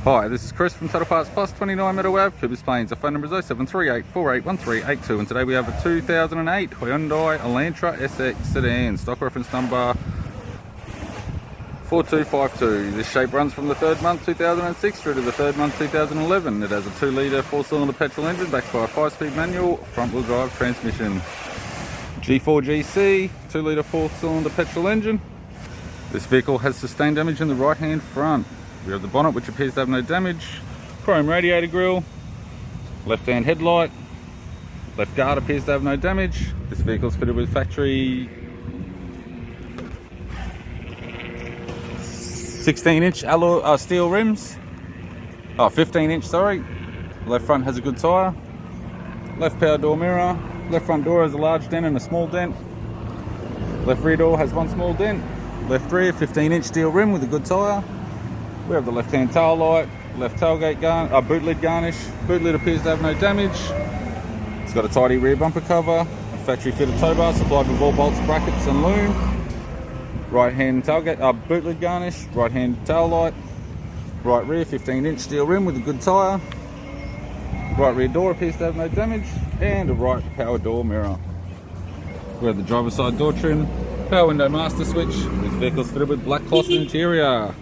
Hi, this is Chris from Total Parts Plus, 29 Meadow Ave, Coopers Plains. Our phone number is 0738 481382, and today we have a 2008 Hyundai Elantra SE sedan, stock reference number 4252. This shape runs from the third month 2006 through to the third month 2011. It has a 2-litre 4-cylinder petrol engine backed by a 5-speed manual front-wheel drive transmission. G4GC 2-litre 4-cylinder petrol engine. This vehicle has sustained damage in the right-hand front. We have the bonnet, which appears to have no damage, chrome radiator grille, left-hand headlight, left guard appears to have no damage. This vehicle is fitted with factory 16-inch alloy steel rims. 15-inch, sorry. Left front has a good tyre. Left power door mirror. Left front door has a large dent and a small dent. Left rear door has one small dent. Left rear 15-inch steel rim with a good tyre. We have the left-hand tail light, left tailgate boot lid garnish. Boot lid appears to have no damage. It's got a tidy rear bumper cover, a factory-fitted tow bar supplied with all bolts, brackets and loom. Right-hand tailgate, boot lid garnish, right-hand tail light. Right rear 15-inch steel rim with a good tyre. Right rear door appears to have no damage, and a right power door mirror. We have the driver's side door trim, power window master switch. This vehicle is fitted with black cloth interior.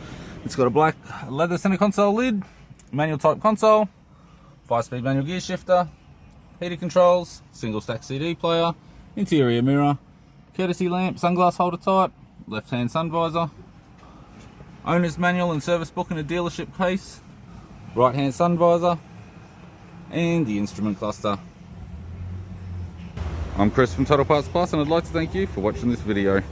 It's got a black leather center console lid, manual type console, 5-speed manual gear shifter, heated controls, single stack CD player, interior mirror, courtesy lamp, sunglass holder type, left hand sun visor, owner's manual and service book in a dealership case, right hand sun visor, and the instrument cluster. I'm Chris from Total Parts Plus, and I'd like to thank you for watching this video.